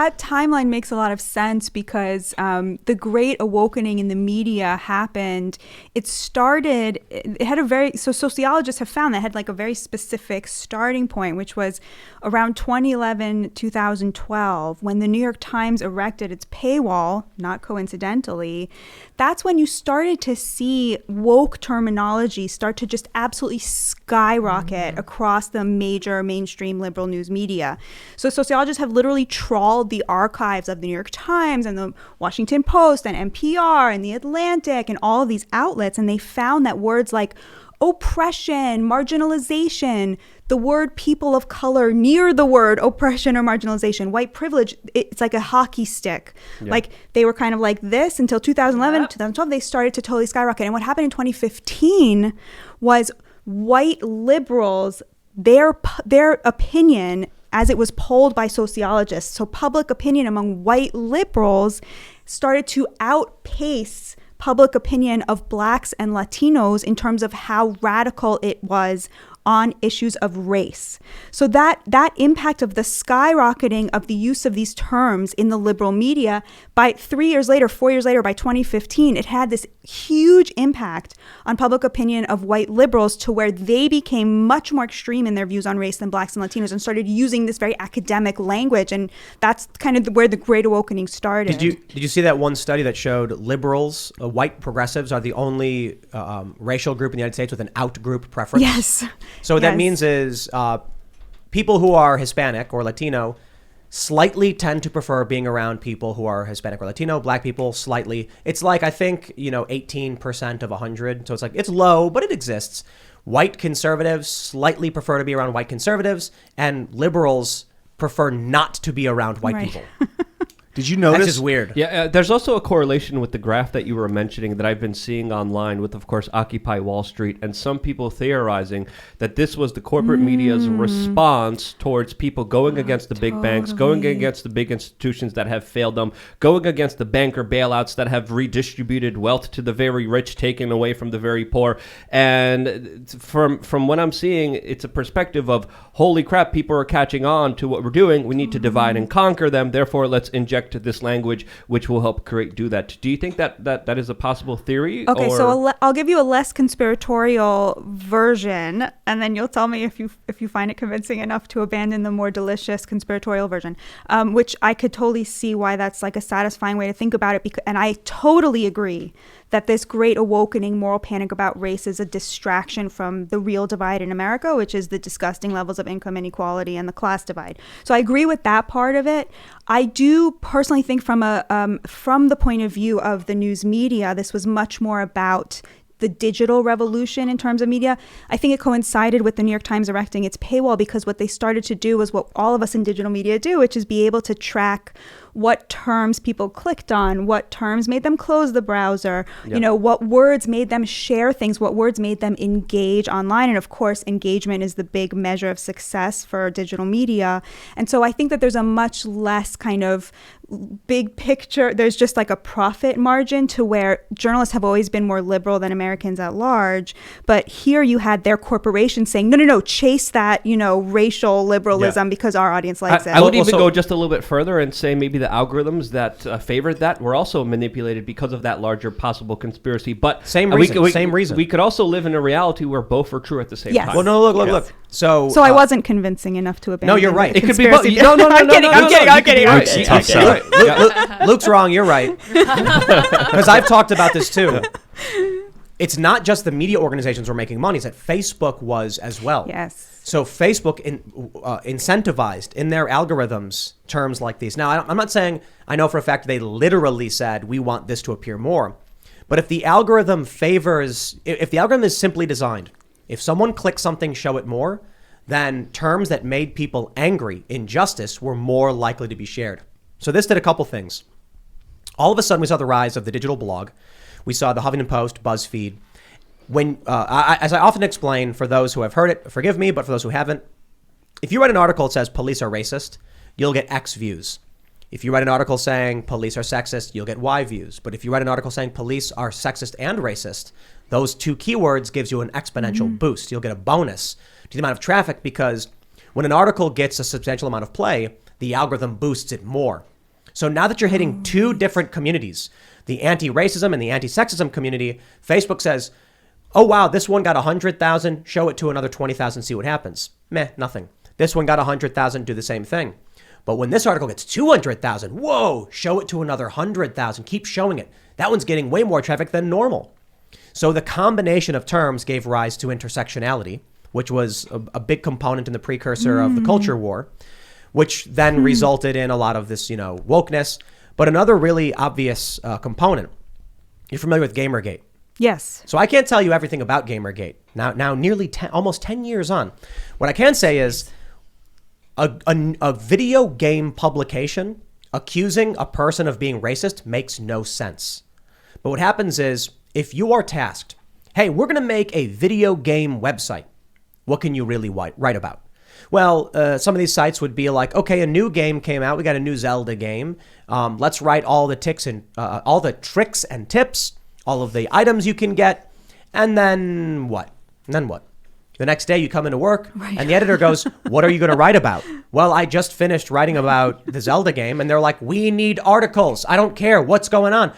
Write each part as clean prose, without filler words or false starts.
that timeline makes a lot of sense because the Great Awakening in the media happened. It had a very, so sociologists have found that had like a very specific starting point, which was around 2011, 2012, when the New York Times erected its paywall, not coincidentally. That's when you started to see woke terminology start to just absolutely skyrocket across the major mainstream liberal news media. So sociologists have literally trawled the archives of the New York Times and the Washington Post and NPR and the Atlantic and all of these outlets, and they found that words like oppression, marginalization, the word people of color near the word oppression or marginalization, white privilege, it's like a hockey stick. Yeah. Like they were kind of like this until 2011, 2012, they started to totally skyrocket. And what happened in 2015 was white liberals, their opinion as it was polled by sociologists, so public opinion among white liberals started to outpace public opinion of Blacks and Latinos in terms of how radical it was on issues of race. So that impact of the skyrocketing of the use of these terms in the liberal media, by 4 years later, by 2015, it had this huge impact on public opinion of white liberals to where they became much more extreme in their views on race than Blacks and Latinos and started using this very academic language. And that's kind of where the Great Awakening started. Did you see that one study that showed liberals, white progressives, are the only racial group in the United States with an out-group preference? Yes. So what that means is people who are Hispanic or Latino slightly tend to prefer being around people who are Hispanic or Latino. Black people slightly. It's like, I think, 18% of 100. So it's like, it's low, but it exists. White conservatives slightly prefer to be around white conservatives, and liberals prefer not to be around white people. Did you notice? That's just weird. Yeah, there's also a correlation with the graph that you were mentioning that I've been seeing online with, of course, Occupy Wall Street, and some people theorizing that this was the corporate media's response towards people going against the big banks, going against the big institutions that have failed them, going against the banker bailouts that have redistributed wealth to the very rich, taken away from the very poor. And from what I'm seeing, it's a perspective of, holy crap, people are catching on to what we're doing. We need to divide and conquer them. Therefore, let's inject this language, which will help do that. Do you think that is a possible theory? Okay, so I'll give you a less conspiratorial version, and then you'll tell me if you find it convincing enough to abandon the more delicious conspiratorial version, which I could totally see why that's like a satisfying way to think about it. And I totally agree that this Great Awakening moral panic about race is a distraction from the real divide in America, which is the disgusting levels of income inequality and the class divide. So I agree with that part of it. I do personally think from the point of view of the news media, this was much more about the digital revolution in terms of media. I think it coincided with the New York Times erecting its paywall because what they started to do was what all of us in digital media do, which is be able to track what terms people clicked on, what terms made them close the browser, what words made them share things, what words made them engage online. And of course, engagement is the big measure of success for digital media. And so I think that there's a much less kind of big picture. There's just like a profit margin to where journalists have always been more liberal than Americans at large. But here you had their corporation saying, no, chase that, racial liberalism because our audience likes it. I would even go just a little bit further and say maybe the algorithms that favored that were also manipulated because of that larger possible conspiracy. But same reason. We could also live in a reality where both are true at the same time. Well, no, look. So I wasn't convincing enough to abandon. No, you're right. It could be both. No, I'm kidding. Luke's wrong. You're right. Because I've talked about this too. It's not just the media organizations were making money; it's that Facebook was as well. Yes. So Facebook incentivized in their algorithms terms like these. Now, I'm not saying I know for a fact they literally said we want this to appear more, but if the algorithm if the algorithm is simply designed, if someone clicks something, show it more, then terms that made people angry, injustice, were more likely to be shared. So this did a couple things. All of a sudden, we saw the rise of the digital blog. We saw the Huffington Post, BuzzFeed. As I often explain, for those who have heard it, forgive me, but for those who haven't, if you write an article that says police are racist, you'll get X views. If you write an article saying police are sexist, you'll get Y views. But if you write an article saying police are sexist and racist, those two keywords gives you an exponential boost. You'll get a bonus to the amount of traffic, because when an article gets a substantial amount of play, the algorithm boosts it more. So now that you're hitting two different communities, the anti-racism and the anti-sexism community, Facebook says, oh, wow, this one got 100,000, show it to another 20,000, see what happens. Meh, nothing. This one got 100,000, do the same thing. But when this article gets 200,000, whoa, show it to another 100,000, keep showing it. That one's getting way more traffic than normal. So the combination of terms gave rise to intersectionality, which was a big component in the precursor of the culture war, which then resulted in a lot of this, wokeness. But another really obvious component, you're familiar with Gamergate. Yes. So I can't tell you everything about Gamergate. Now nearly almost 10 years on. What I can say is a video game publication accusing a person of being racist makes no sense. But what happens is, if you are tasked, hey, we're going to make a video game website, what can you really write about? Well, some of these sites would be like, okay, a new game came out. We got a new Zelda game. Let's write all the tricks and tips, all of the items you can get. And then what? The next day you come into work and the editor goes, what are you going to write about? Well, I just finished writing about the Zelda game. And they're like, we need articles. I don't care what's going on.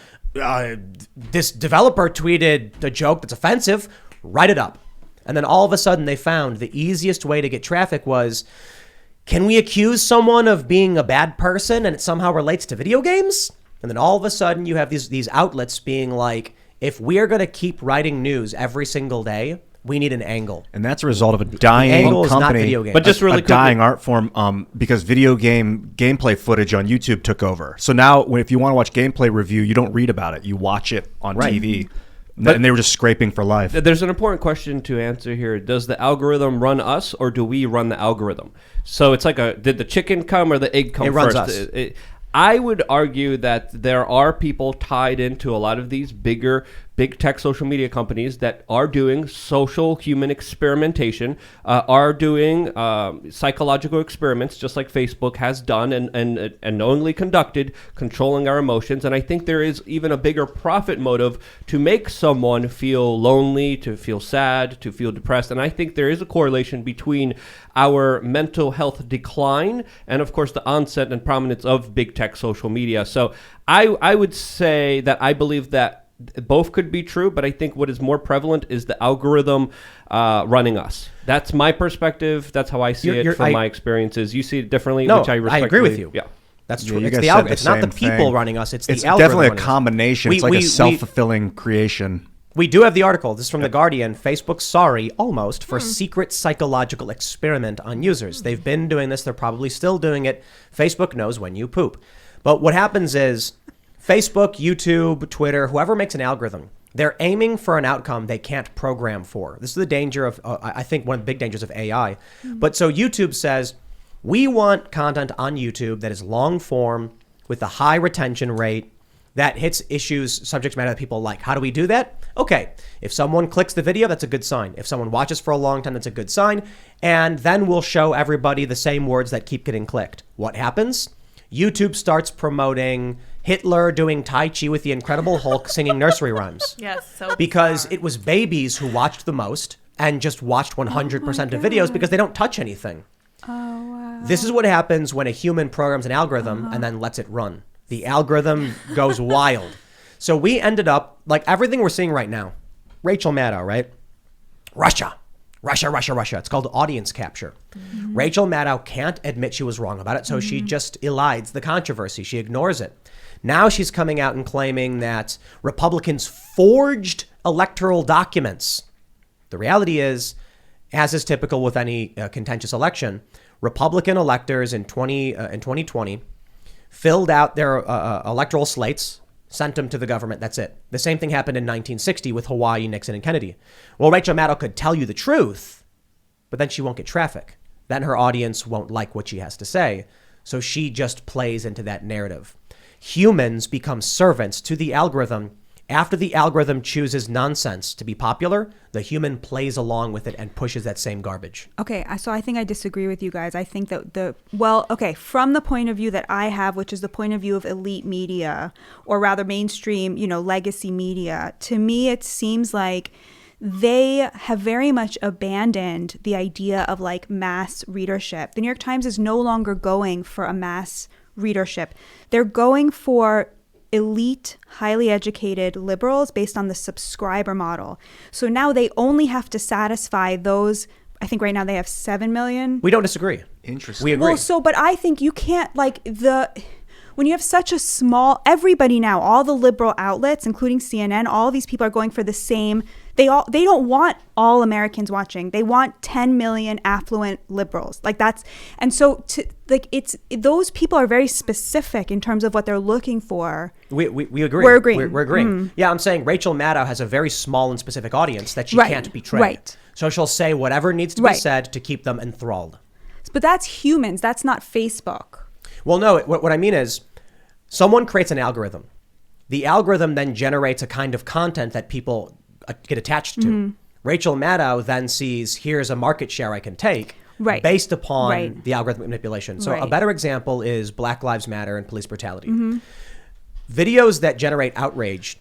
This developer tweeted a joke that's offensive. Write it up. And then all of a sudden they found the easiest way to get traffic was, can we accuse someone of being a bad person and it somehow relates to video games? And then all of a sudden you have these outlets being like, if we're going to keep writing news every single day, we need an angle. And that's a result of a dying angle company, is not video game. But just really a dying art form, because video game gameplay footage on YouTube took over. So now if you want to watch gameplay review, you don't read about it. You watch it on TV. And they were just scraping for life. There's an important question to answer here. Does the algorithm run us, or do we run the algorithm? So it's like did the chicken come or the egg come first? It runs us. I would argue that there are people tied into a lot of these big tech social media companies that are doing social human experimentation, are doing psychological experiments, just like Facebook has done and knowingly conducted, controlling our emotions. And I think there is even a bigger profit motive to make someone feel lonely, to feel sad, to feel depressed. And I think there is a correlation between our mental health decline and, of course, the onset and prominence of big tech social media. So I would say that I believe that both could be true, but I think what is more prevalent is the algorithm running us. That's my perspective. That's how I see it from my experiences. You see it differently, no, which I respectfully... I agree with you. Yeah. That's true. Yeah, it's the algorithm. It's not the people running us. It's the algorithm. It's definitely a running combination. It's like a self-fulfilling creation. We do have the article. This is from The Guardian. Facebook's sorry, almost, for secret psychological experiment on users. They've been doing this. They're probably still doing it. Facebook knows when you poop. But what happens is Facebook, YouTube, Twitter, whoever makes an algorithm, they're aiming for an outcome they can't program for. This is the danger of, I think, one of the big dangers of AI. But so YouTube says, we want content on YouTube that is long form with a high retention rate that hits issues, subject matter that people like. How do we do that? Okay, if someone clicks the video, that's a good sign. If someone watches for a long time, that's a good sign. And then we'll show everybody the same words that keep getting clicked. What happens? YouTube starts promoting Hitler doing Tai Chi with the Incredible Hulk singing nursery rhymes. Yes, so because bizarre. it was babies who watched the most and just watched 100% of videos because they don't touch anything. Oh, wow. This is what happens when a human programs an algorithm and then lets it run. The algorithm goes wild. So we ended up, like everything we're seeing right now, Rachel Maddow, right? Russia. It's called audience capture. Mm-hmm. Rachel Maddow can't admit she was wrong about it, so she just elides the controversy. She ignores it. Now she's coming out and claiming that Republicans forged electoral documents. The reality is, as is typical with any contentious election, Republican electors in 2020 filled out their electoral slates, sent them to the government. That's it. The same thing happened in 1960 with Hawaii, Nixon, and Kennedy. Well, Rachel Maddow could tell you the truth, but then she won't get traffic. Then her audience won't like what she has to say. So she just plays into that narrative. Humans become servants to the algorithm. After the algorithm chooses nonsense to be popular, the human plays along with it and pushes that same garbage. Okay, so I think I disagree with you guys. I think that from the point of view that I have, which is the point of view of elite media, or rather mainstream, legacy media, to me it seems like they have very much abandoned the idea of like mass readership. The New York Times is no longer going for a mass readership. They're going for elite, highly educated liberals based on the subscriber model. So now they only have to satisfy those. I think right now they have 7 million. We don't disagree. Interesting. We agree. Well, but I think you can't when you have such a small, everybody now, all the liberal outlets, including CNN, all of these people are going for the same. They don't want all Americans watching. They want 10 million affluent liberals. Those people are very specific in terms of what they're looking for. We agree. We're agreeing. We're agreeing. Yeah, I'm saying Rachel Maddow has a very small and specific audience that she can't betray. Right. So she'll say whatever needs to be said to keep them enthralled. But that's humans. That's not Facebook. Well, no, what I mean is someone creates an algorithm. The algorithm then generates a kind of content that people get attached to. Rachel Maddow then sees, here's a market share I can take based upon the algorithmic manipulation. So a better example is Black Lives Matter and police brutality. Videos that generate outrage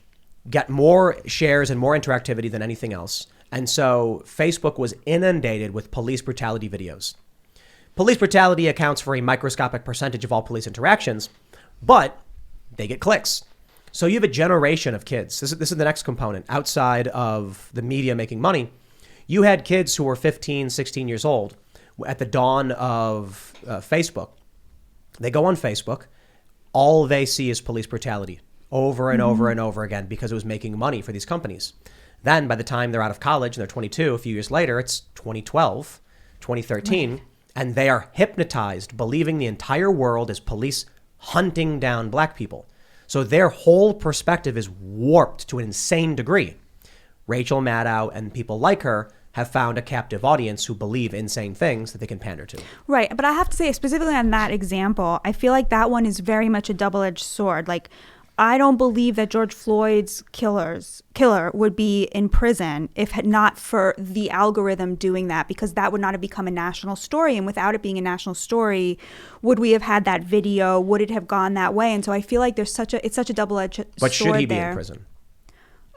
get more shares and more interactivity than anything else. And so Facebook was inundated with police brutality videos. Police brutality accounts for a microscopic percentage of all police interactions, but they get clicks. So you have a generation of kids. This is the next component. Outside of the media making money, you had kids who were 15, 16 years old at the dawn of Facebook. They go on Facebook. All they see is police brutality over and over and over again because it was making money for these companies. Then by the time they're out of college and they're 22, a few years later, it's 2012, 2013, and they are hypnotized, believing the entire world is police hunting down black people. So their whole perspective is warped to an insane degree. Rachel Maddow and people like her have found a captive audience who believe insane things that they can pander to. Right. But I have to say, specifically on that example, I feel like that one is very much a double-edged sword. Like, I don't believe that George Floyd's killer would be in prison if not for the algorithm doing that, because that would not have become a national story. And without it being a national story, would we have had that video? Would it have gone that way? And so I feel like it's such a double-edged sword. But should he be in prison?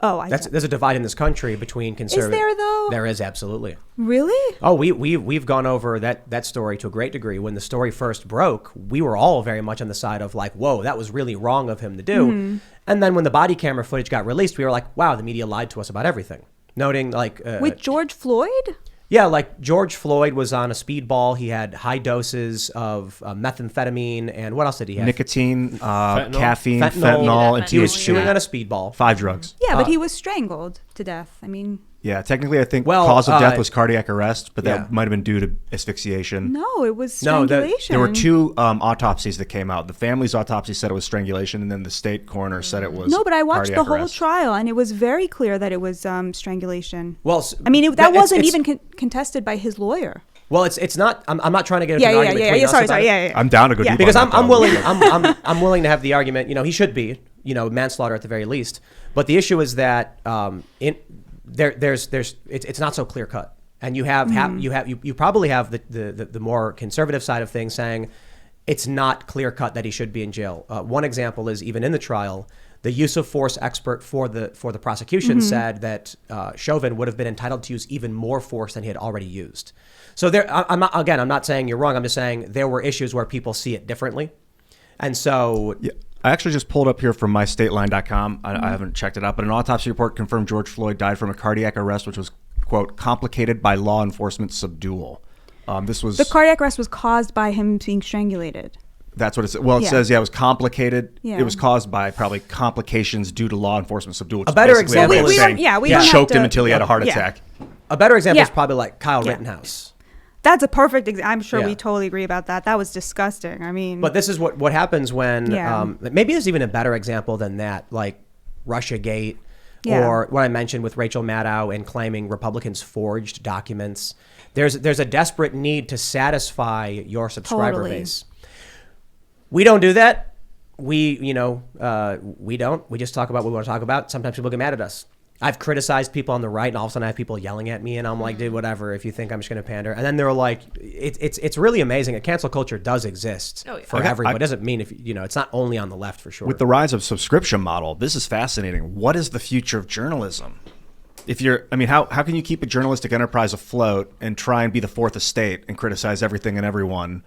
Oh, there's a divide in this country between conservative. Is there though? There is, absolutely. Really? Oh, we've gone over that story to a great degree. When the story first broke, we were all very much on the side of like, whoa, that was really wrong of him to do. And then when the body camera footage got released, we were like, wow, the media lied to us about everything. Noting like with George Floyd? Yeah, like George Floyd was on a speedball. He had high doses of methamphetamine and what else did he have? Nicotine, caffeine, fentanyl, and he was chewing on a speedball. 5 drugs. Yeah, but he was strangled to death. I mean, yeah, technically I think cause of death was cardiac arrest, but that might have been due to asphyxiation. No, it was strangulation. There were 2 autopsies that came out. The family's autopsy said it was strangulation, and then the state coroner said it was. No, but I watched the whole trial, and it was very clear that it was strangulation. Well, I mean, that wasn't even contested by his lawyer. Well, it's not. I'm not trying to get into an argument between us about it. I'm down to go deep because on that, I'm willing. I'm willing to have the argument. You know, he should be. You know, manslaughter at the very least. But the issue is that it's not so clear cut, and you probably have the more conservative side of things saying it's not clear cut that he should be in jail. One example is even in the trial, the use of force expert for the prosecution said that Chauvin would have been entitled to use even more force than he had already used. So I'm not saying you're wrong. I'm just saying there were issues where people see it differently, and so. Yeah. I actually just pulled up here from mystateline.com. I haven't checked it out, but an autopsy report confirmed George Floyd died from a cardiac arrest, which was, quote, complicated by law enforcement subdual. The cardiac arrest was caused by him being strangulated. That's what it says. Well, it says, it was complicated. Yeah. It was caused by probably complications due to law enforcement subdual. A better example is we choked him until he had a heart attack. A better example is probably like Kyle Rittenhouse. That's a perfect example. I'm sure we totally agree about that. That was disgusting. I mean, but this is what happens when maybe there's even a better example than that, like Russiagate or what I mentioned with Rachel Maddow and claiming Republicans forged documents. There's a desperate need to satisfy your subscriber base. We don't do that. We don't. We just talk about what we want to talk about. Sometimes people get mad at us. I've criticized people on the right, and all of a sudden I have people yelling at me, and I'm like, dude, whatever, if you think I'm just going to pander. And then they're like, it's really amazing. Cancel culture does exist for everyone. It doesn't mean it's not only on the left for sure. With the rise of subscription model, this is fascinating. What is the future of journalism? how can you keep a journalistic enterprise afloat and try and be the fourth estate and criticize everything and everyone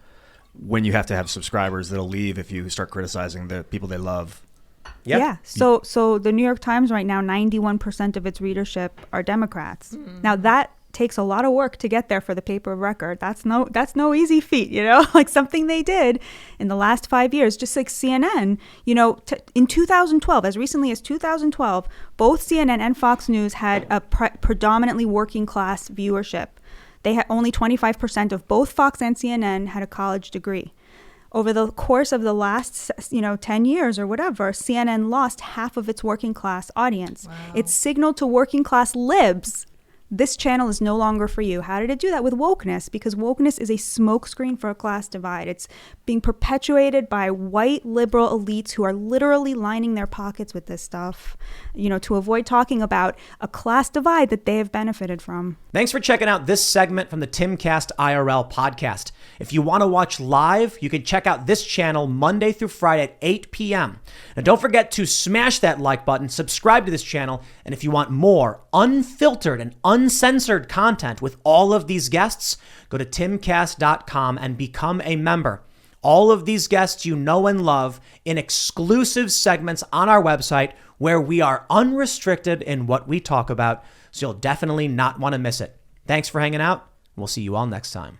when you have to have subscribers that'll leave if you start criticizing the people they love? Yep. Yeah. So the New York Times right now, 91% of its readership are Democrats. Now that takes a lot of work to get there for the paper of record. That's no easy feat, like something they did in the last 5 years, just like CNN, in 2012, as recently as 2012, both CNN and Fox News had a predominantly working class viewership. They had only 25% of both Fox and CNN had a college degree. Over the course of the last, 10 years or whatever, CNN lost half of its working class audience. Wow. It signaled to working class libs, this channel is no longer for you. How did it do that? With wokeness, because wokeness is a smokescreen for a class divide. It's being perpetuated by white liberal elites who are literally lining their pockets with this stuff, to avoid talking about a class divide that they have benefited from. Thanks for checking out this segment from the Timcast IRL podcast. If you want to watch live, you can check out this channel Monday through Friday at 8 p.m. And don't forget to smash that like button, subscribe to this channel, and if you want more unfiltered and uncensored content with all of these guests, go to timcast.com and become a member. All of these guests you know and love in exclusive segments on our website where we are unrestricted in what we talk about, so you'll definitely not want to miss it. Thanks for hanging out. We'll see you all next time.